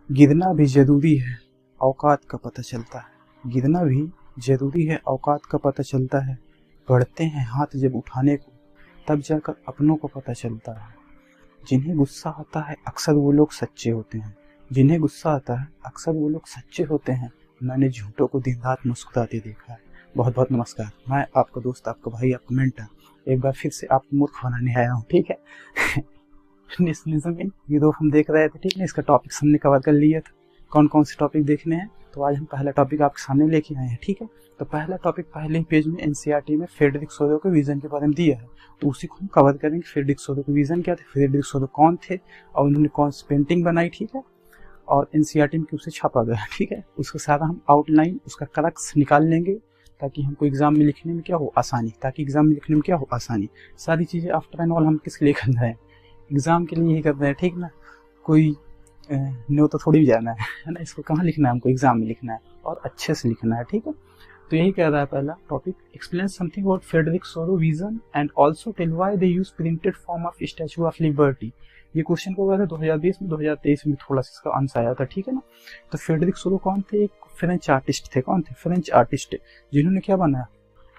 गिरना भी जरूरी है, औकात का पता चलता है। गिरना भी जरूरी है, औकात का पता चलता है। बढ़ते हैं हाथ जब उठाने को, तब जाकर अपनों को पता चलता है। जिन्हें गुस्सा आता है अक्सर वो लोग सच्चे होते हैं। जिन्हें गुस्सा आता है अक्सर वो लोग सच्चे होते हैं। मैंने झूठों को दिन रात मुस्कुराते देखा है। बहुत बहुत नमस्कार, मैं आपका दोस्त, आपका भाई, आपका मेंटर एक बार फिर से आपको मूर्ख बनाने आया हूँ, ठीक है। ये दो हम देख रहे थे, ठीक है। इसका टॉपिक हमने कवर कर लिया था। कौन कौन से टॉपिक देखने हैं, तो आज हम पहला टॉपिक आपके सामने लेके आए हैं, ठीक है। तो पहला टॉपिक पहले ही पेज में एनसीईआरटी में फ्रेडरिक सोरो के विजन के बारे में दिया है, तो उसी को हम कवर करेंगे। फ्रेडरिक सोरो के विजन क्या थे, फ्रेडरिक सोरो कौन थे और उन्होंने कौन सी पेंटिंग बनाई, ठीक है, और एनसीईआरटी में उसे छापा गया, ठीक है। उसका सारा हम आउटलाइन, उसका क्रक्स निकाल लेंगे ताकि हमको एग्जाम में लिखने में क्या हो आसानी, सारी चीज़ें आफ्टर एंड ऑल हम किसके लिए कर रहे हैं, एग्जाम के लिए ही कर रहे हैं, ठीक ना। कोई नो तो थोड़ी भी जाना है ना। इसको कहाँ लिखना है, हमको एग्जाम में लिखना है और अच्छे से लिखना है, ठीक है। तो यही कह रहा है पहला topic, explain something about Frederic Sorrieu vision and also tell why they use printed form of Statue of Liberty. ये क्वेश्चन को था 2020 में, 2023 में थोड़ा सा इसका आंसर आया था, ठीक है ना। तो फ्रेडरिक सोरो कौन थे, एक फ्रेंच आर्टिस्ट थे। कौन थे, फ्रेंच आर्टिस्ट, जिन्होंने क्या बनाया,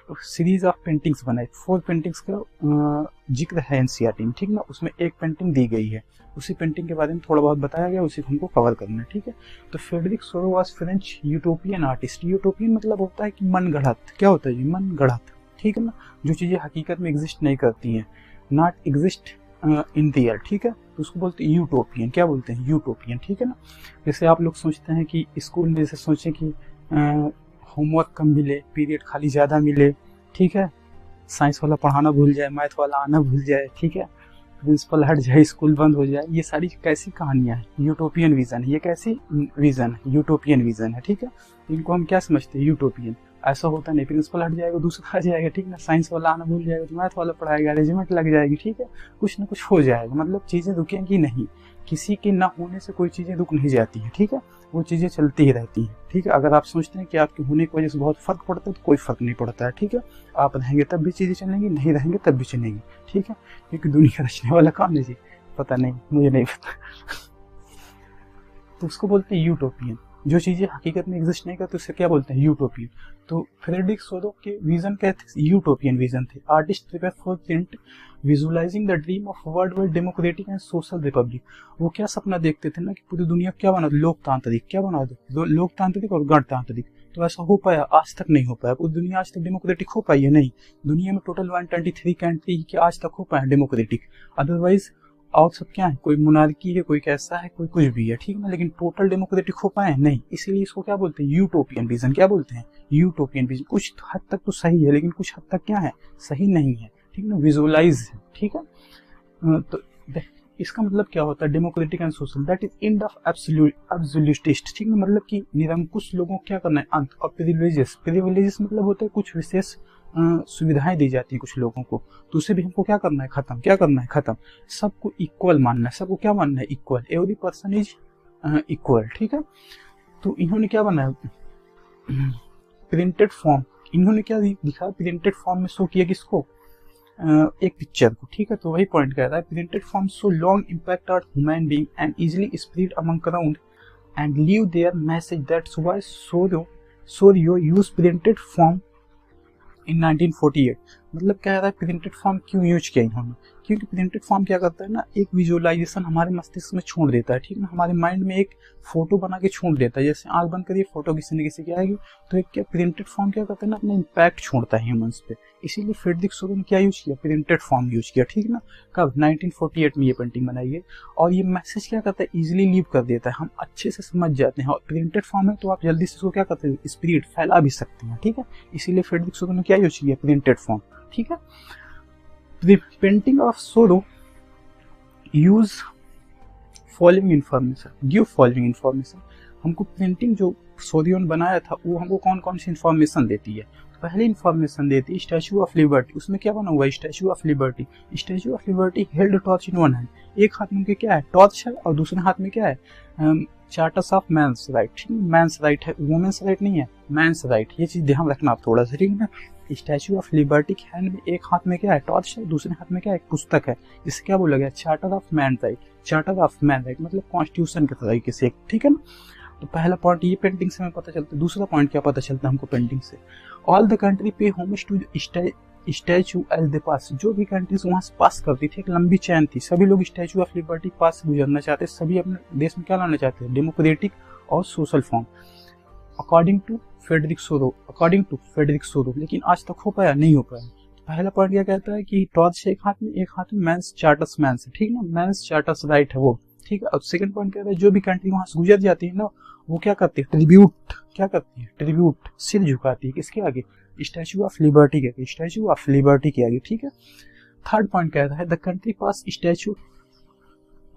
सीरीज ऑफ पेंटिंग्स बनाई। 4 पेंटिंग्स का जिक्र है एनसीईआरटी में, ठीक ना। उसमें एक पेंटिंग दी गई है, उसी पेंटिंग के बारे में थोड़ा बहुत बताया गया, उसी को हमको कवर करना है, ठीक है। तो फ्रेडरिक सोरो was French utopian artist. Utopian मतलब होता है कि मन गढ़ंत। क्या होता है जी, मन गढ़ंत, ठीक है ना। जो चीज़ें हकीकत में एग्जिस्ट नहीं करती हैं, नॉट एग्जिस्ट इन रियल, ठीक है, तो उसको बोलते हैं यूटोपियन। क्या बोलते हैं, यूटोपियन, ठीक है ना। जैसे आप लोग सोचते हैं कि स्कूल में जैसे सोचें कि होमवर्क कम मिले, पीरियड खाली ज़्यादा मिले, ठीक है, साइंस वाला पढ़ाना भूल जाए, मैथ वाला आना भूल जाए, ठीक है, प्रिंसिपल हट जाए, स्कूल बंद हो जाए। ये सारी कैसी कहानियाँ हैं, यूटोपियन विजन है। ये कैसी विजन है, यूटोपियन विजन है, ठीक है। इनको हम क्या समझते हैं, यूटोपियन। ऐसा होता नहीं, प्रिंसिपल हट जाएगा, दूसरा आ जाएगा, ठीक ना, साइंस वाला आना भूल जाएगा तो मैथ वाला पढ़ाएगा, रेजिमेंट लग जाएगी, ठीक है, कुछ ना कुछ हो जाएगा। मतलब चीज़ें रुकेंगी नहीं, किसी के ना होने से कोई चीज़ें रुक नहीं जाती हैं, ठीक है, वो चीज़ें चलती ही रहती हैं, ठीक है। अगर आप सोचते हैं कि आपके होने की वजह से बहुत फ़र्क पड़ता है, तो कोई फ़र्क नहीं पड़ता है, ठीक है। आप रहेंगे तब भी चीज़ें चलेंगी, नहीं रहेंगे तब भी चलेंगी, ठीक है। क्योंकि दुनिया रचने वाला कौन है जी, पता नहीं, मुझे नहीं पता। तो उसको बोलते हैं यूटोपियन। जो चीज़ें हकीकत में एग्जिस्ट नहीं करती उससे क्या बोलते हैं, यूटोपियन। तो फ्रेडरिक सोरो के विजन क्या थे, यूटोपियन विजन थे। Artist prepare for print visualising the dream of world wide democratic and social Republic. वो क्या सपना देखते थे ना कि पूरी दुनिया क्या बना दो, लोकतांत्रिक, क्या बना दो, लोकतांत्रिक और गणतांत्रिक। तो ऐसा हो पाया, आज तक नहीं हो पाया। पूरी दुनिया आज तक डेमोक्रेटिक हो पाई है, नहीं। दुनिया में टोटल 123 कंट्री के आज तक हो पाए डेमोक्रेटिक, अदरवाइज और सब क्या है, कोई मोनार्की है, कोई कैसा है, कोई कुछ भी है, ठीक है ना। लेकिन टोटल डेमोक्रेटिक हो पाए नहीं, इसीलिए इसको क्या बोलते हैं, यूटोपियन विजन। क्या बोलते हैं, यूटोपियन विजन। कुछ हद तक तो सही है, लेकिन कुछ हद तक क्या है, सही नहीं है, ठीक ना, विजुअलाइज है, ठीक है। तो इसका मतलब क्या होता है, democratic and social, that is end of absolutist, ठीक है। मतलब कि निरंकुश लोगों को क्या करना है, अंत। और प्रिविलेजेस मतलब होता है कुछ विशेष सुविधाएं दी जाती है कुछ लोगों को, तो उसे भी हमको क्या करना है, खत्म। क्या करना है, खत्म। सबको इक्वल मानना है, सबको क्या मानना है, equal. Every person is equal, ठीक है। तो इन्होंने क्या बनाया, प्रिंटेड फॉर्म। इन्होंने क्या दिखा, प्रिंटेड फॉर्म में शो किया किसको, एक पिक्चर को, ठीक है। तो वही पॉइंट कह रहा है, printed form so long impact on human being and easily spread among crowd and leave their message, that's why Soro use printed form in 1948। मतलब क्या है, प्रिंटेड फॉर्म क्यों यूज किया इन्होंने, क्योंकि प्रिंटेड फॉर्म क्या करता है ना, एक विजुअलाइजेशन हमारे मस्तिष्क में छोड़ देता है, ठीक है, हमारे माइंड में एक फोटो बना के छोड़ देता है। जैसे आंख बंद करिए, फोटो किसी न किसी की आएगी, तो एक क्या प्रिंटेड फॉर्म क्या करता है ना, अपना इम्पैक्ट छोड़ता है ह्यूमंस पे। इसीलिए फ्रेडरिक सोरो ने क्या यूज किया, प्रिंटेड फॉर्म यूज किया, ठीक है ना। कब, 1948 में ये पेंटिंग बनाई है। और ये मैसेज क्या करता है, इजिली लीव कर देता है, हम अच्छे से समझ जाते हैं। और प्रिंटेड फॉर्म है तो आप जल्दी से इसको क्या करते हैं, स्प्रेड, फैला भी सकते हैं, ठीक है। इसीलिए फ्रेडरिक सोरो ने क्या यूज किया, प्रिंटेड फॉर्म, ठीक है। The painting of Soro use following information, give following information। हमको पेंटिंग जो सोडियम ने बनाया था वो हमको कौन कौन सी इन्फॉर्मेशन देती है। तो पहली इन्फॉर्मेशन देती है स्टैचू ऑफ लिबर्टी। उसमें क्या बना हुआ है, statue of liberty. Statue of liberty held torch in one hand, एक हाथ में उनके क्या है, टॉर्च है, और दूसरे हाथ में क्या है, charters of man's right. Man's right है, वुमेन्स राइट नहीं है, मैंस राइट। ये चीज ध्यान रखना आप थोड़ा सा, ठीक है ना। स्टैचू ऑफ लिबर्टी के हैंड में एक हाथ में क्या है, टॉर्च है, दूसरे हाथ में क्या है, एक पुस्तक है, जिसे क्या बोला गया, charter of man right. Charter of man right मतलब कॉन्स्टिट्यूशन के तरीके से, ठीक है ना। तो पहला पॉइंट ये पेंटिंग से हमें पता चलता है। दूसरा पॉइंट क्या पता चलता है हमको पेंटिंग से, ऑल द कंट्री पे homage to statue as they pass. जो भी कंट्रीज वहां से पास करती थी, एक लंबी चैन थी, सभी लोग स्टैचू ऑफ लिबर्टी के पास से गुजरना चाहते, सभी अपने देश में क्या लाना चाहते हैं, डेमोक्रेटिक और social form, according to Frederick Soro. लेकिन आज तक हो पाया, नहीं हो पाया। तो पहला पॉइंट क्या कहता है कि टॉर्च एक हाथ में मैंस चार्टर्स मैंस, ठीक ना, मैंस चार्टर्स राइट है वो, ठीक है। और सेकंड पॉइंट कहता है जो भी कंट्री वहां से गुजर जाती है ना, वो क्या करती है, ट्रिब्यूट, क्या करती है, ट्रिब्यूट, सिर झुकाती है, किसके आगे, स्टैचू ऑफ लिबर्टी के आगे, स्टैचू ऑफ लिबर्टी के आगे, ठीक है। थर्ड पॉइंट कहता है the country pass statue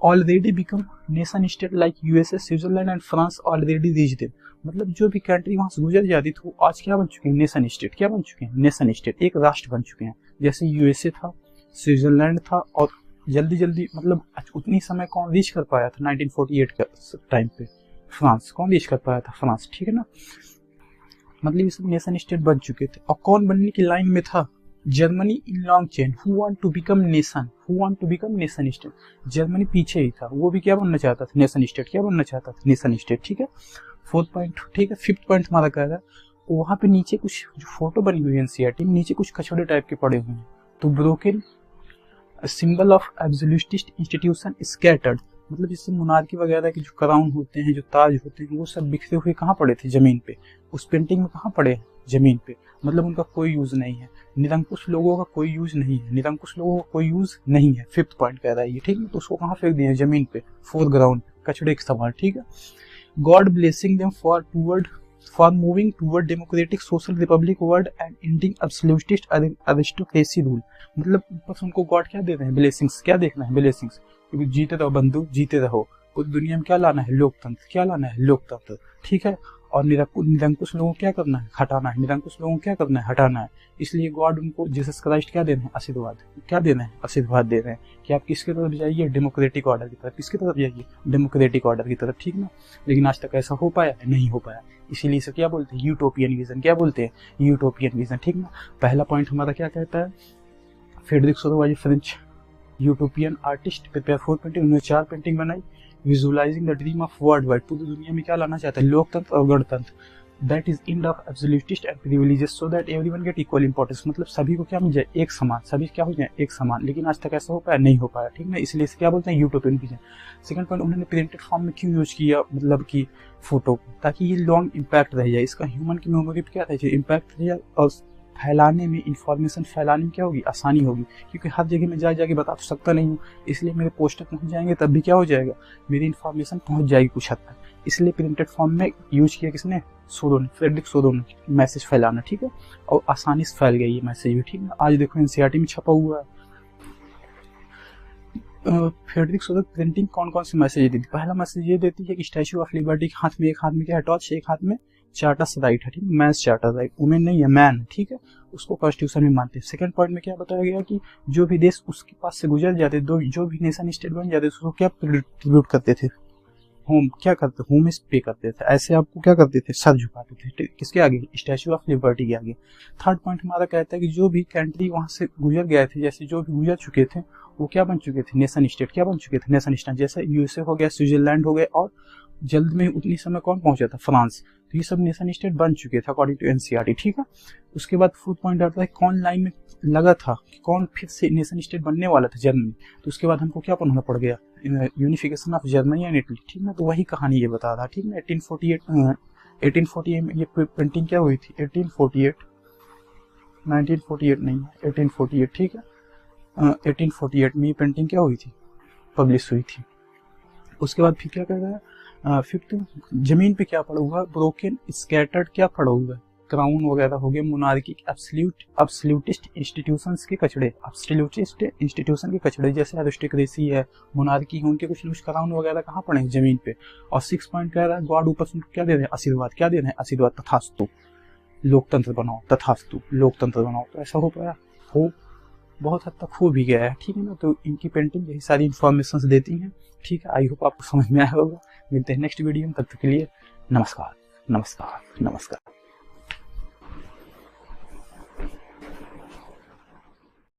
already become nation state like USA, Switzerland and France already reach them. मतलब जो भी कंट्री वहां से गुजर जाती थी वो आज क्या बन चुके हैं, नेशन स्टेट। क्या बन चुके हैं, नेशन स्टेट, एक राष्ट्र बन चुके हैं। जैसे यूएसए था, स्विट्जरलैंड था, और जल्दी जल्दी मतलब उतनी समय कौन रीच कर पाया था 1948 के टाइम पे, फ्रांस। कौन रीच कर पाया था, फ्रांस, ठीक है ना। मतलब ये सब नेशन स्टेट बन चुके थे। और कौन बनने की लाइन में था, Germany in long chain, who want to become nation state. Germany पीछे ही था, वो भी क्या बनना चाहता था, नेशन स्टेट। क्या बनना चाहता था, नेशन स्टेट, ठीक है। फोर्थ पॉइंट, ठीक है। फिफ्थ पॉइंट हमारा कह रहा है वहां पे नीचे कुछ जो फोटो बनी हुई है एनसीईआरटी में, नीचे कुछ कचौड़े टाइप के पड़े हुए हैं। तो broken symbol of absolutist institution scattered, मतलब जिससे मोनार्की वगैरह के जो क्राउन होते हैं, जो ताज होते हैं, वो सब बिखरे हुए कहाँ पड़े थे, जमीन पे। उस पेंटिंग में कहाँ पड़े हैं, जमीन पे। मतलब उनका कोई यूज नहीं है, निरंकुश लोगों का कोई यूज नहीं है, निरंकुश लोगों का कोई यूज नहीं है। फिफ्थ पॉइंट कह रहा है ये, ठीक है। तो उसको कहाँ फेंक दिया, जमीन पे, फोरग्राउंड, कचड़े के सवाल, ठीक है। God blessing them for moving toward democratic social Republic world and ending absolutist aristocracy rule. मतलब बस उनको गॉड क्या दे रहे हैं, ब्लेसिंग्स। क्या देखना है, ब्लेसिंग्स, क्योंकि जीते रहो बंधु, जीते रहो। पूरी दुनिया में क्या लाना है, लोकतंत्र। क्या लाना है, लोकतंत्र, ठीक है। और निरंकुश लोगों को क्या करना है, हटाना है। निरंकुश लोगों को क्या करना है, हटाना है। इसलिए गॉड उनको, जीसस क्राइस्ट क्या दे रहे हैं, आशीर्वाद। क्या दे रहे हैं, आशीर्वाद दे रहे हैं कि आप किसके तरफ जाइए, डेमोक्रेटिक ऑर्डर की तरफ। किसकी तरफ जाइए, डेमोक्रेटिक ऑर्डर की तरफ, ठीक ना। लेकिन आज तक ऐसा हो पाया है, नहीं हो पाया। इसीलिए इसे क्या बोलते हैं, यूटोपियन विजन। क्या बोलते हैं, यूटोपियन विजन, ठीक ना। पहला पॉइंट हमारा क्या कहता है, फ्रेडरिक सोरो was French utopian artist, prepare for painting. उन्होंने 4 पेंटिंग बनाई। Visualising the dream of world wide, पूरी दुनिया में क्या लाना चाहता है, लोकतंत्र और गणतंत्र। That is end of absolutist and privileges so that everyone get equal importance. मतलब सभी को क्या मिल जाए, एक समान, सभी क्या हो जाए, एक समान। लेकिन आज तक ऐसा हो पाया, नहीं हो पाया, ठीक ना। इसलिए इसे क्या बोलते हैं, यूटोपियन विजन। सेकंड पॉइंट, उन्होंने प्रिंटेड फॉर्म में क्यों यूज किया, मतलब कि फोटो को, ताकि ये लॉन्ग इम्पैक्ट रह जाए। इसका ह्यूमन की मेमोरी पे क्या रह जाए, इम्पैक्ट रह जाए, और फैलाने में, इंफॉर्मेशन फैलाने में क्या होगी, आसानी होगी। क्योंकि हर जगह में जाके बता तो सकता नहीं हूँ, इसलिए मेरे पोस्टर पहुंच जाएंगे, तब भी क्या हो जाएगा, मेरी इन्फॉर्मेशन पहुंच जाएगी कुछ हद तक। इसलिए प्रिंटेड फॉर्म में यूज किया किसने, सोरो ने, फ्रेडरिक सोरो ने, मैसेज फैलाना, ठीक है। और आसानी से फैल गया ये मैसेज भी, ठीक है। आज देखो एनसीईआरटी में छपा हुआ है। फ्रेडरिक सोरो प्रिंटिंग कौन कौन से मैसेज देती है। पहला मैसेज ये देती है कि स्टैचू ऑफ लिबर्टी के हाथ में, एक हाथ में क्या है, टॉर्च, एक हाथ में चार्टर्स राइट है, ठीक है। मैंस चार्टर राइट, वुमेन नहीं है, मैन, ठीक है। उसको कॉन्स्टिट्यूशन में मानते हैं। सेकंड पॉइंट में क्या बताया गया कि जो भी देश उसके पास से गुजर जाते, जो भी नेशन स्टेट बन जाते, उसको क्या ट्रिब्यूट करते थे, होम, क्या करते, होम पे करते थे। ऐसे आपको क्या करते थे, सर झुकाते थे, किसके आगे, स्टैचू ऑफ लिबर्टी के आगे। थर्ड पॉइंट हमारा कहता है कि जो भी कंट्री वहां से गुजर गए थे, जैसे जो भी गुजर चुके थे, वो क्या बन चुके थे, नेशन स्टेट। क्या बन चुके थे, नेशन स्टेट। जैसे यूएसए हो गया, स्विट्जरलैंड हो गए, और जल्द में उतनी समय कौन पहुंचा था, फ्रांस। तो ये सब नेशन स्टेट बन चुके थे अकॉर्डिंग टू एनसीईआरटी, ठीक है। उसके बाद फोर्थ पॉइंट आता है कौन लाइन में लगा था, कि कौन फिर से नेशन स्टेट बनने वाला था, जर्मनी। तो उसके बाद हमको क्या पढ़ना पड़ गया, unification of Germany and Italy, ठीक ना। तो वही कहानी ये बता रहा, ठीक ना। 1848 में ये पेंटिंग क्या हुई थी, 1848, 1948 नहीं, 1848, ठीक है। 1848 में ये पेंटिंग क्या हुई थी, पब्लिश हुई थी। उसके बाद फिर क्या कर रहा है, फिफ्थ, जमीन पे क्या पड़ा हुआ है, ब्रोकन स्कैटर्ड क्या पड़ा हुआ है, क्राउन वगैरह हो गए, मोनार्की, एब्सोल्यूटिस्ट इंस्टीट्यूशंस के कचड़े, एब्सोल्यूटिस्ट इंस्टीट्यूशन के कचड़े जैसे एरिस्टोक्रेसी है, मोनार्की है, उनके कुछ न कुछ क्राउन वगैरह कहाँ पड़े हैं, जमीन पे। और 6 पॉइंट कह रहा है गॉड ऊपर से क्या दे रहे हैं, आशीर्वाद। क्या दे रहे हैं, आशीर्वाद, तथास्तु, लोकतंत्र बनाओ, तथास्तु, लोकतंत्र बनाओ। तो ऐसा हो पाया, हो बहुत हद तक हो भी गया है, ठीक है ना। तो इनकी पेंटिंग यही सारी इन्फॉर्मेशन देती हैं, ठीक है। आई होप आपको समझ में आया होगा। मिलते हैं नेक्स्ट वीडियो में, तब तक के लिए नमस्कार, नमस्कार, नमस्कार।